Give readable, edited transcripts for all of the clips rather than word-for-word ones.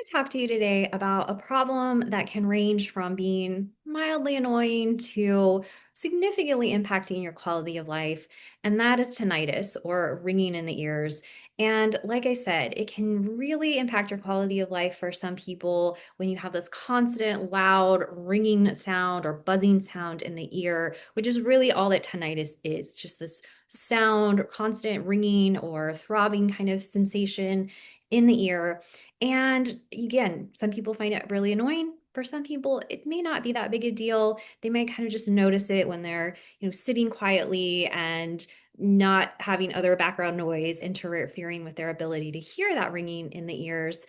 to talk to you today about a problem that can range from being mildly annoying to significantly impacting your quality of life, and that is tinnitus or ringing in the ears. And like I said, it can really impact your quality of life for some people when you have this constant, loud, ringing sound or buzzing sound in the ear, which is really all that tinnitus is, just this sound, constant ringing or throbbing kind of sensation in the ear. And again, some people find it really annoying. For some people, it may not be that big a deal. They might kind of just notice it when they're, sitting quietly and not having other background noise interfering with their ability to hear that ringing in the ears.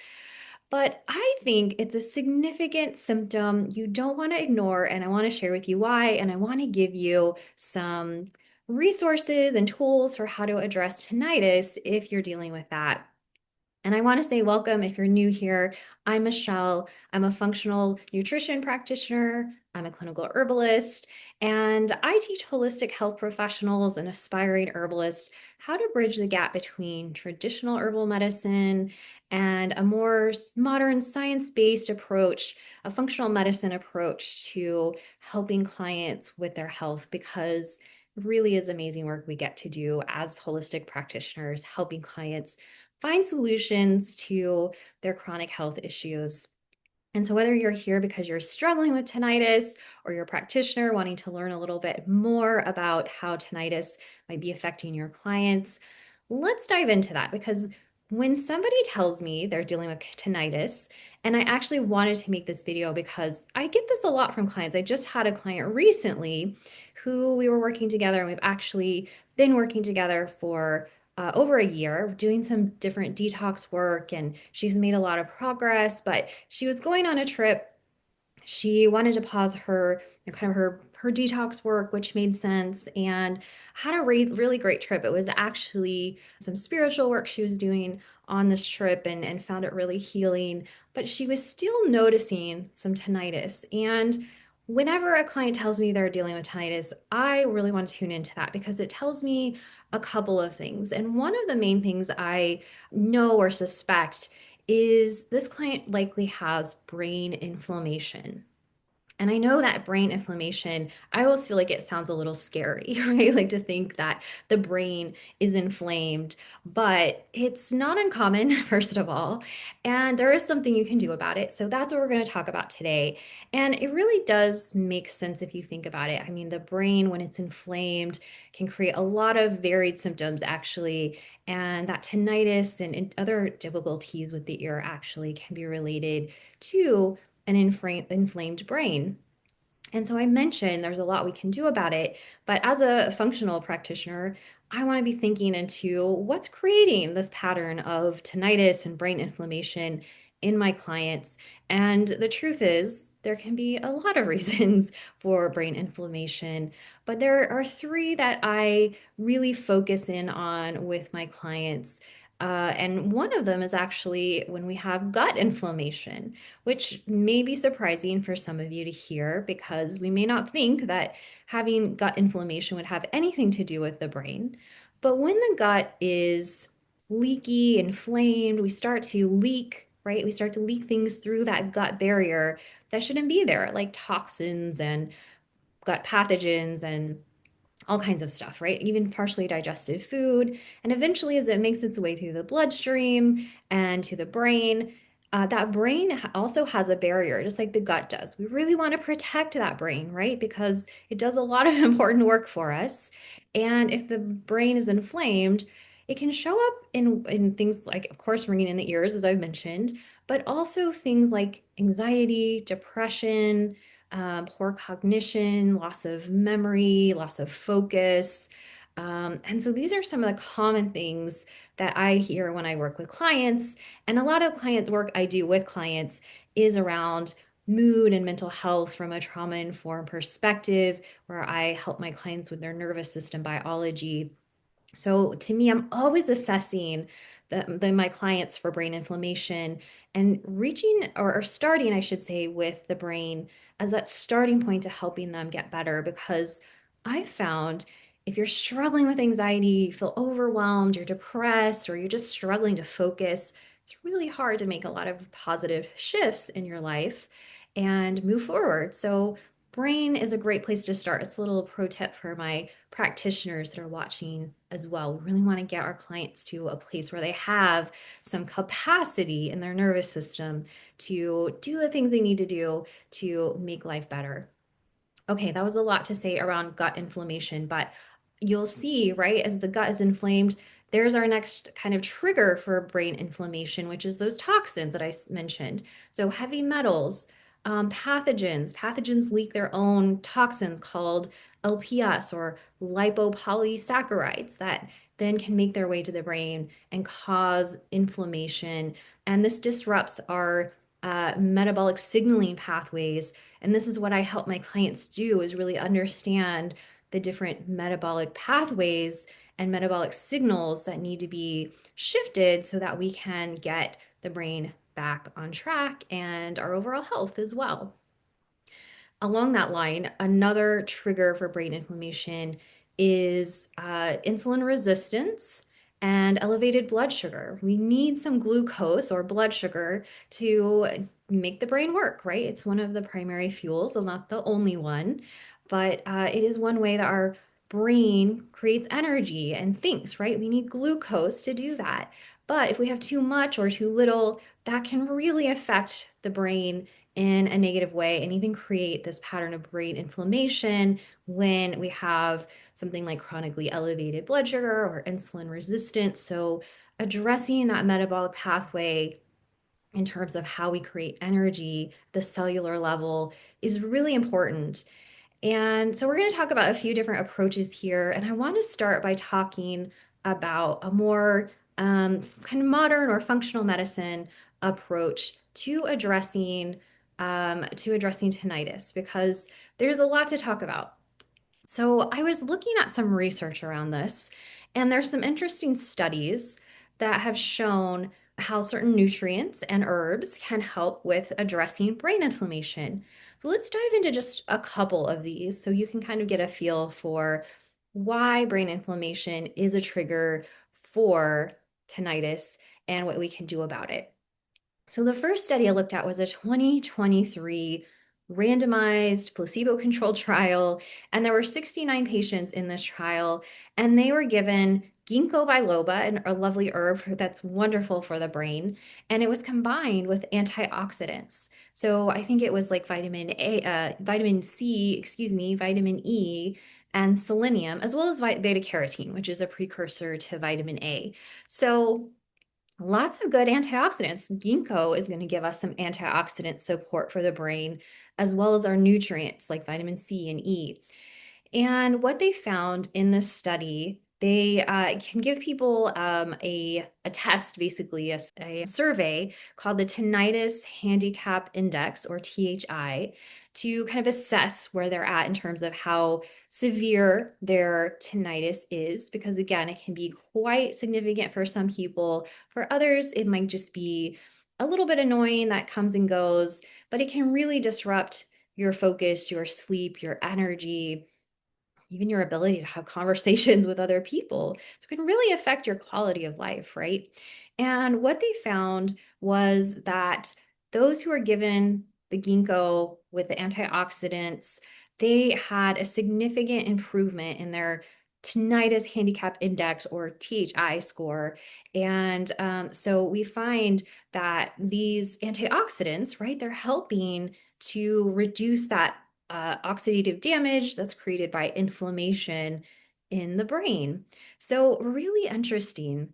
But I think it's a significant symptom you don't want to ignore, and I want to share with you why, and I want to give you some resources and tools for how to address tinnitus if you're dealing with that. And I want to say welcome if you're new here. I'm Michelle. I'm a functional nutrition practitioner. I'm a clinical herbalist, and I teach holistic health professionals and aspiring herbalists how to bridge the gap between traditional herbal medicine and a more modern science-based approach, a functional medicine approach to helping clients with their health because it really is amazing work we get to do as holistic practitioners, helping clients find solutions to their chronic health issues. And so, whether you're here because you're struggling with tinnitus or you're a practitioner wanting to learn a little bit more about how tinnitus might be affecting your clients, let's dive into that because when somebody tells me they're dealing with tinnitus, and I actually wanted to make this video because I get this a lot from clients. I just had a client recently who we were working together, and we've actually been working together for over a year doing some different detox work, and she's made a lot of progress, but she was going on a trip. She wanted to pause her kind of her detox work, which made sense, and had a really great trip. It was actually some spiritual work she was doing on this trip, and found it really healing, but she was still noticing some tinnitus. And whenever a client tells me they're dealing with tinnitus, I really want to tune into that because it tells me a couple of things. And one of the main things I know or suspect is this client likely has brain inflammation. And I know that brain inflammation, I always feel like it sounds a little scary, right? Like to think that the brain is inflamed, but it's not uncommon, first of all. And there is something you can do about it. So that's what we're going to talk about today. And it really does make sense if you think about it. I mean, the brain, when it's inflamed, can create a lot of varied symptoms, actually. And that tinnitus and other difficulties with the ear actually can be related to an inflamed brain. And so I mentioned there's a lot we can do about it, but as a functional practitioner, I want to be thinking into what's creating this pattern of tinnitus and brain inflammation in my clients. And the truth is, there can be a lot of reasons for brain inflammation, but there are three that I really focus in on with my clients. And one of them is actually when we have gut inflammation, which may be surprising for some of you to hear because we may not think that having gut inflammation would have anything to do with the brain. But when the gut is leaky, inflamed, we start to leak, right? We start to leak things through that gut barrier that shouldn't be there, like toxins and gut pathogens and all kinds of stuff, right? Even partially digested food. And eventually, as it makes its way through the bloodstream and to the brain, that brain also has a barrier, just like the gut does. We really want to protect that brain, right? Because it does a lot of important work for us. And if the brain is inflamed, it can show up in things like, of course, ringing in the ears, as I've mentioned, but also things like anxiety, depression, poor cognition, loss of memory, loss of focus. And so these are some of the common things that I hear when I work with clients. And a lot of client work I do with clients is around mood and mental health from a trauma-informed perspective, where I help my clients with their nervous system biology. So to me, I'm always assessing my clients for brain inflammation and reaching or starting, I should say, with the brain as that starting point to helping them get better. Because I found if you're struggling with anxiety, you feel overwhelmed, you're depressed, or you're just struggling to focus, it's really hard to make a lot of positive shifts in your life and move forward. So, brain is a great place to start. It's a little pro tip for my practitioners that are watching as well. We really want to get our clients to a place where they have some capacity in their nervous system to do the things they need to do to make life better. Okay, that was a lot to say around gut inflammation, but you'll see, right, as the gut is inflamed, there's our next kind of trigger for brain inflammation, which is those toxins that mentioned. So, heavy metals, pathogens leak their own toxins called LPS or lipopolysaccharides that then can make their way to the brain and cause inflammation. And this disrupts our metabolic signaling pathways, and this is what I help my clients do is really understand the different metabolic pathways and metabolic signals that need to be shifted so that we can get the brain back on track and our overall health as well. Along that line, another trigger for brain inflammation is insulin resistance and elevated blood sugar. We need some glucose or blood sugar to make the brain work, right? It's one of the primary fuels, and not the only one, but it is one way that our brain creates energy and thinks, right? We need glucose to do that. But if we have too much or too little, that can really affect the brain in a negative way and even create this pattern of brain inflammation when we have something like chronically elevated blood sugar or insulin resistance. So, addressing that metabolic pathway in terms of how we create energy, the cellular level, is really important. And so we're going to talk about a few different approaches here. And I want to start by talking about a more kind of modern or functional medicine approach to addressing tinnitus because there's a lot to talk about. So I was looking at some research around this, and there's some interesting studies that have shown how certain nutrients and herbs can help with addressing brain inflammation. So let's dive into just a couple of these so you can kind of get a feel for why brain inflammation is a trigger for tinnitus and what we can do about it. So the first study I looked at was a 2023 randomized placebo-controlled trial, and there were 69 patients in this trial, and they were given ginkgo biloba, a lovely herb that's wonderful for the brain, and it was combined with antioxidants. So I think it was like vitamin C, excuse me, vitamin E, and selenium, as well as beta carotene, which is a precursor to vitamin A. So lots of good antioxidants. Ginkgo is going to give us some antioxidant support for the brain, as well as our nutrients like vitamin C and E. And what they found in this study, they can give people a test, basically a survey called the Tinnitus Handicap Index, or THI, to kind of assess where they're at in terms of how severe their tinnitus is, because again, it can be quite significant for some people. For others, it might just be a little bit annoying that comes and goes, but it can really disrupt your focus, your sleep, your energy, even your ability to have conversations with other people. So it can really affect your quality of life, right? And what they found was that those who are given the ginkgo with the antioxidants, they had a significant improvement in their tinnitus handicap index, or THI score. And so we find that these antioxidants, right, they're helping to reduce that oxidative damage that's created by inflammation in the brain. So, really interesting.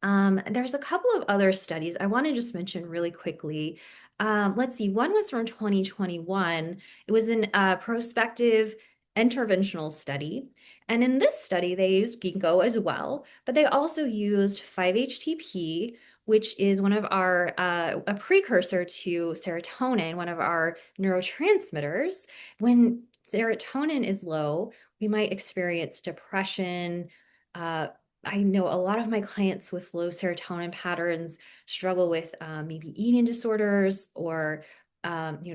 There's a couple of other studies I want to just mention really quickly. Let's see, one was from 2021. It was a prospective interventional study. And in this study, they used ginkgo as well, but they also used 5-HTP, which is one of our, a precursor to serotonin, one of our neurotransmitters. When serotonin is low, we might experience depression, uh, I know a lot of my clients with low serotonin patterns struggle with maybe eating disorders or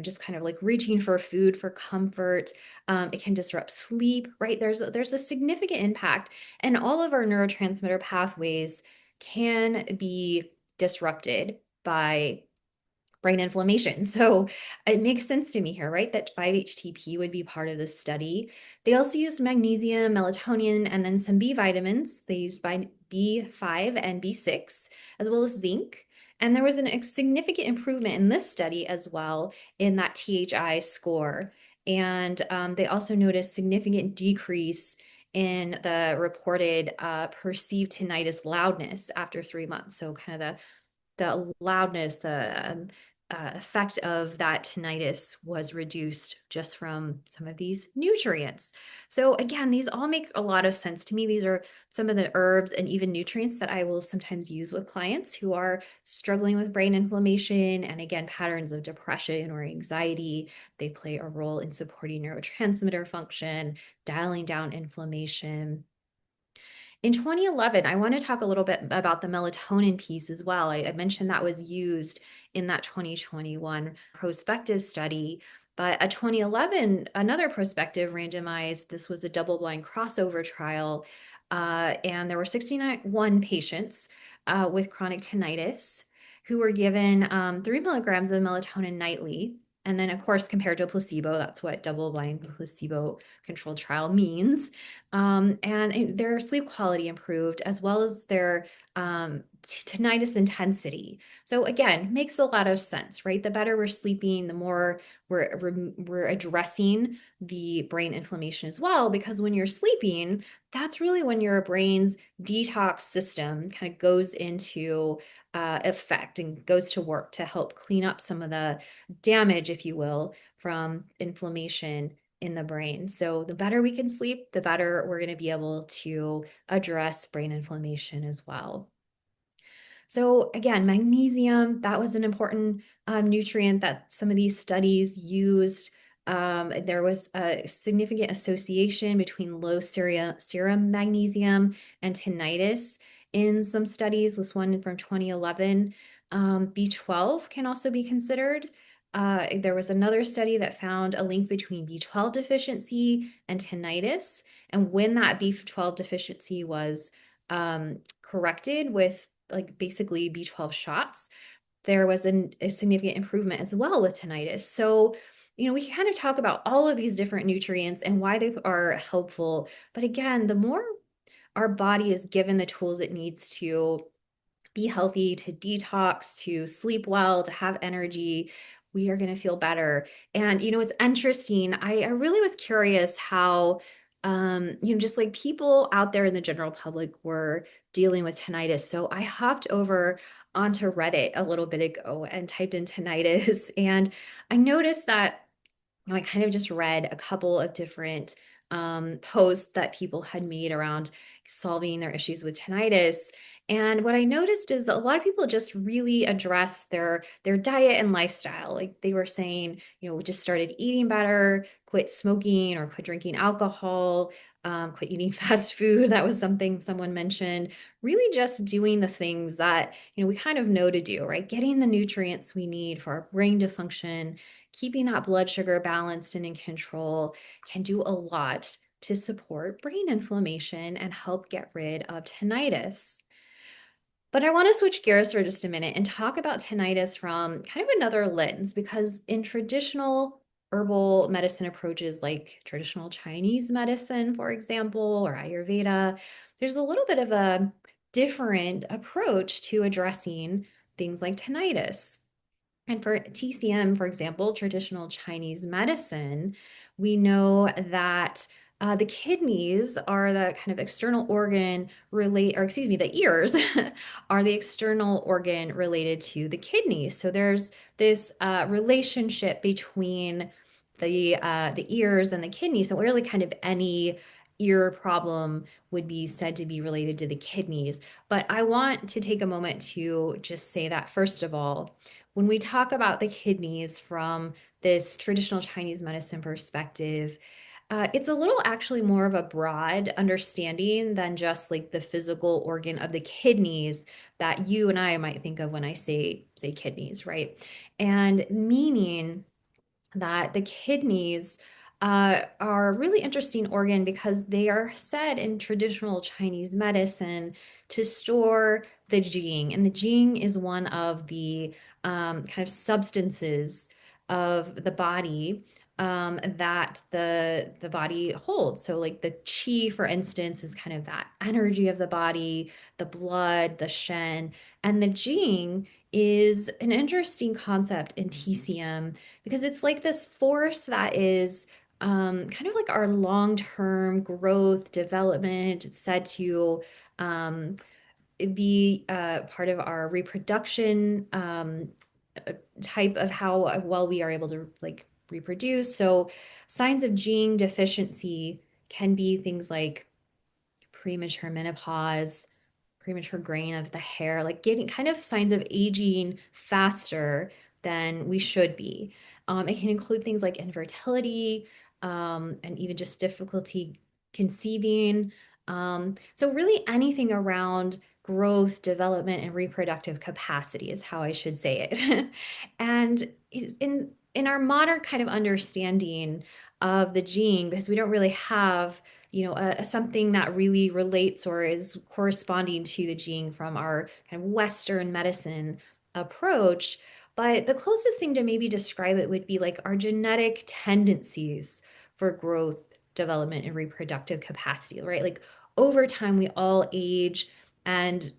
just kind of like reaching for food for comfort. It can disrupt sleep, right? There's a significant impact, and all of our neurotransmitter pathways can be disrupted by brain inflammation. So it makes sense to me here, right? That 5-HTP would be part of this study. They also used magnesium, melatonin, and then some B vitamins. They used B5 and B6, as well as zinc. And there was a significant improvement in this study as well in that THI score. And they also noticed significant decrease in the reported perceived tinnitus loudness after 3 months. So kind of the loudness, the effect of that tinnitus was reduced just from some of these nutrients. So again, these all make a lot of sense to me. These are some of the herbs and even nutrients that I will sometimes use with clients who are struggling with brain inflammation and again, patterns of depression or anxiety. They play a role in supporting neurotransmitter function, dialing down inflammation. In 2011, I want to talk a little bit about the melatonin piece as well. I mentioned that was used in that 2021 prospective study, but a 2011, another prospective randomized, this was a double-blind crossover trial, and there were 61 patients with chronic tinnitus who were given 3 milligrams of melatonin nightly. And then, of course, compared to a placebo, that's what double-blind placebo-controlled trial means. And their sleep quality improved as well as their tinnitus intensity. So again, makes a lot of sense, right? The better we're sleeping, the more we're addressing the brain inflammation as well, because when you're sleeping, that's really when your brain's detox system kind of goes into effect and goes to work to help clean up some of the damage, if you will, from inflammation in the brain. So the better we can sleep, the better we're going to be able to address brain inflammation as well. So again, magnesium, that was an important nutrient that some of these studies used. There was a significant association between low serum magnesium and tinnitus in some studies. This one from 2011. B12 can also be considered. There was another study that found a link between B12 deficiency and tinnitus. And when that B12 deficiency was corrected with like basically B12 shots, there was a significant improvement as well with tinnitus. So, we can kind of talk about all of these different nutrients and why they are helpful. But again, the more our body is given the tools it needs to be healthy, to detox, to sleep well, to have energy, we are going to feel better. And, it's interesting. I really was curious how, just like people out there in the general public were dealing with tinnitus. So I hopped over onto Reddit a little bit ago and typed in tinnitus. And I noticed that I kind of just read a couple of different posts that people had made around solving their issues with tinnitus. And what I noticed is a lot of people just really address their diet and lifestyle. Like they were saying, we just started eating better, quit smoking or quit drinking alcohol, quit eating fast food. That was something someone mentioned. Really just doing the things that, we kind of know to do, right? Getting the nutrients we need for our brain to function, keeping that blood sugar balanced and in control can do a lot to support brain inflammation and help get rid of tinnitus. But I want to switch gears for just a minute and talk about tinnitus from kind of another lens, because in traditional herbal medicine approaches like traditional Chinese medicine, for example, or Ayurveda, there's a little bit of a different approach to addressing things like tinnitus. And for TCM, for example, traditional Chinese medicine, we know that the kidneys are the kind of external organ or excuse me, the ears are the external organ related to the kidneys. So there's this relationship between the ears and the kidneys. So really, kind of any ear problem would be said to be related to the kidneys. But I want to take a moment to just say that first of all, when we talk about the kidneys from this traditional Chinese medicine perspective, it's a little actually more of a broad understanding than just like the physical organ of the kidneys that you and I might think of when I say kidneys, right? And meaning that the kidneys are a really interesting organ because they are said in traditional Chinese medicine to store the jing. And the jing is one of the kind of substances of the body that the body holds. So, like the qi, for instance, is kind of that energy of the body, the blood, the shen, and the jing is an interesting concept in TCM because it's like this force that is kind of like our long-term growth, development. It's said to um, be part of our reproduction type of how well we are able to like reproduce. So signs of gene deficiency can be things like premature menopause, premature graying of the hair, like getting kind of signs of aging faster than we should be. It can include things like infertility, and even just difficulty conceiving. So really anything around growth, development, and reproductive capacity is how I should say it. And in our modern kind of understanding of the gene, because we don't really have something that really relates or is corresponding to the gene from our kind of Western medicine approach. But the closest thing to maybe describe it would be like our genetic tendencies for growth, development, and reproductive capacity, right? Like over time, we all age and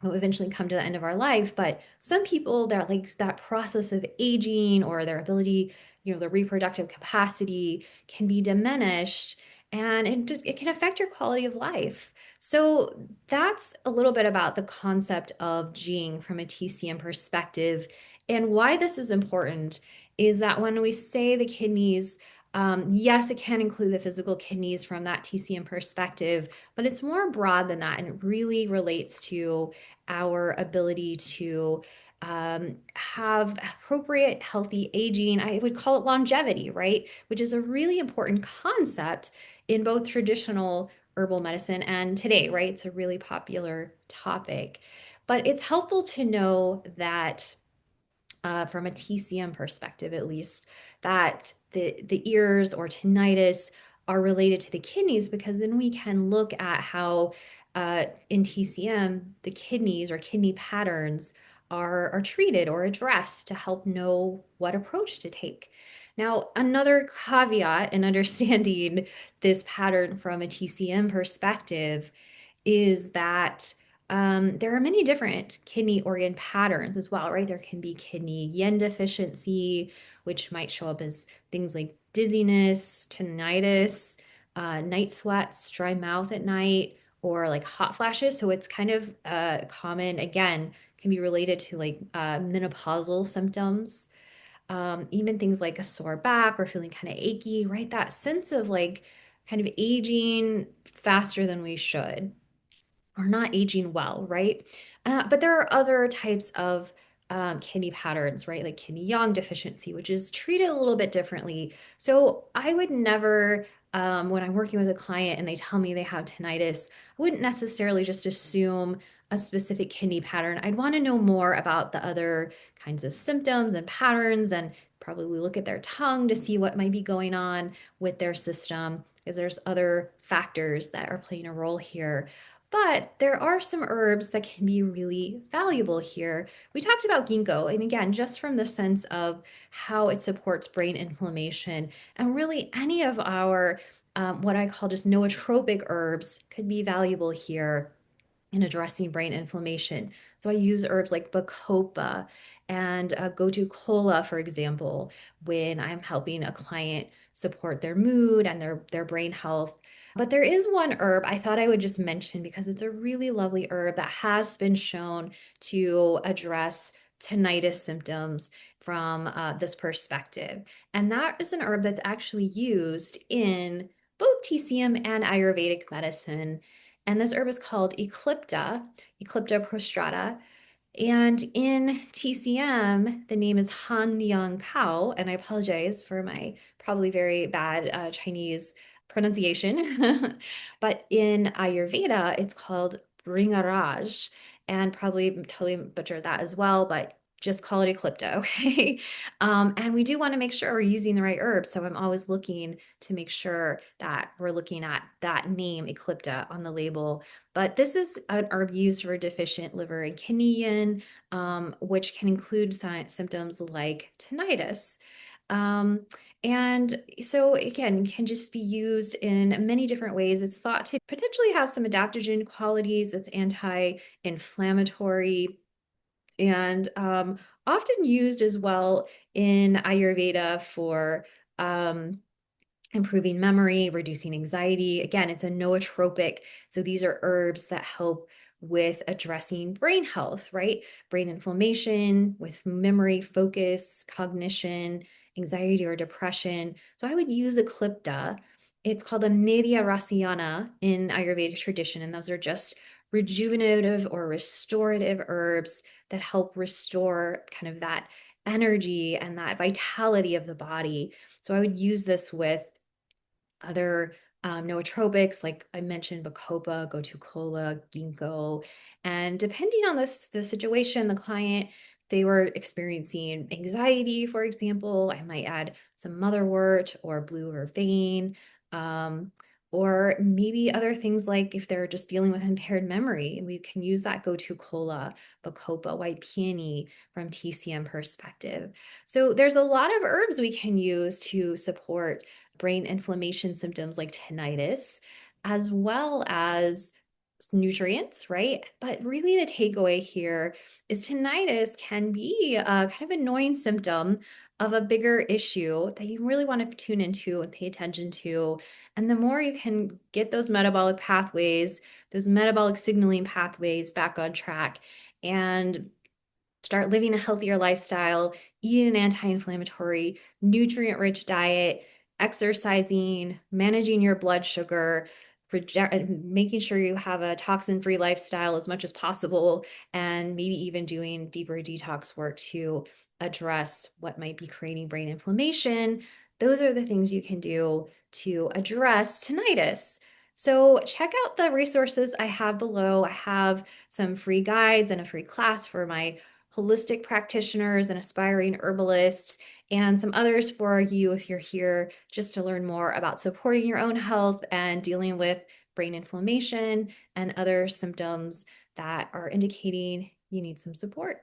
will eventually come to the end of our life. But some people, that like that process of aging or their ability, the reproductive capacity can be diminished, and it can affect your quality of life. So that's a little bit about the concept of gene from a TCM perspective. And why this is important is that when we say the kidneys, yes, it can include the physical kidneys from that TCM perspective, but it's more broad than that. And it really relates to our ability to have appropriate healthy aging. I would call it longevity, right? Which is a really important concept in both traditional herbal medicine and today, right? It's a really popular topic. But it's helpful to know that from a TCM perspective, at least, that the ears or tinnitus are related to the kidneys because then we can look at how in TCM the kidneys or kidney patterns are treated or addressed to help know what approach to take. Now, another caveat in understanding this pattern from a TCM perspective is that there are many different kidney organ patterns as well, right? There can be kidney yin deficiency, which might show up as things like dizziness, tinnitus, night sweats, dry mouth at night, or like hot flashes. So it's kind of common, again, can be related to like menopausal symptoms. Even things like a sore back or feeling kind of achy, right? That sense of like kind of aging faster than we should are not aging well, right? But there are other types of kidney patterns, right? Like kidney yang deficiency, which is treated a little bit differently. So I would never, when I'm working with a client and they tell me they have tinnitus, I wouldn't necessarily just assume a specific kidney pattern. I'd want to know more about the other kinds of symptoms and patterns and probably look at their tongue to see what might be going on with their system, because there's other factors that are playing a role here. But there are some herbs that can be really valuable here. We talked about ginkgo, and again, just from the sense of how it supports brain inflammation, and really any of our what I call just nootropic herbs could be valuable here in addressing brain inflammation. So I use herbs like bacopa and gotu kola, for example, when I'm helping a client support their mood and their brain health. But there is one herb I thought I would just mention because it's a really lovely herb that has been shown to address tinnitus symptoms from this perspective. And that is an herb that's actually used in both TCM and Ayurvedic medicine, and this herb is called Eclipta prostrata. And in TCM, the name is Han Liang Kao, and I apologize for my probably very bad Chinese pronunciation. But in Ayurveda, it's called Bringaraj, and probably totally butchered that as well. But just call it Eclipta, okay? And we do want to make sure we're using the right herbs. So I'm always looking to make sure that we're looking at that name, Eclipta, on the label. But this is an herb used for deficient liver and kidney yin, which can include symptoms like tinnitus. Um, and so again, can just be used in many different ways. It's thought to potentially have some adaptogen qualities. It's anti-inflammatory and often used as well in Ayurveda for um, improving memory, reducing anxiety. Again, it's a nootropic. So these are herbs that help with addressing brain health, right? Brain inflammation, with memory, focus, cognition, anxiety, or depression. So I would use Eclipta. It's called a Medhya Rasayana in Ayurvedic tradition, and those are just rejuvenative or restorative herbs that help restore kind of that energy and that vitality of the body. So I would use this with other nootropics, like I mentioned, Bacopa, Gotu-Kola, Ginkgo. And depending on the situation, the client, they were experiencing anxiety, for example, I might add some motherwort or blue vervain, or maybe other things like if they're just dealing with impaired memory, we can use that Gotu-Kola, Bacopa, white peony from TCM perspective. So there's a lot of herbs we can use to support brain inflammation symptoms like tinnitus, as well as nutrients, right? But really, the takeaway here is tinnitus can be a kind of annoying symptom of a bigger issue that you really want to tune into and pay attention to. And the more you can get those metabolic pathways, those metabolic signaling pathways back on track, and start living a healthier lifestyle, eating an anti-inflammatory, nutrient-rich diet, exercising, managing your blood sugar, making sure you have a toxin-free lifestyle as much as possible, and maybe even doing deeper detox work to address what might be creating brain inflammation. Those are the things you can do to address tinnitus. So check out the resources I have below. I have some free guides and a free class for my holistic practitioners and aspiring herbalists, and some others for you if you're here just to learn more about supporting your own health and dealing with brain inflammation and other symptoms that are indicating you need some support.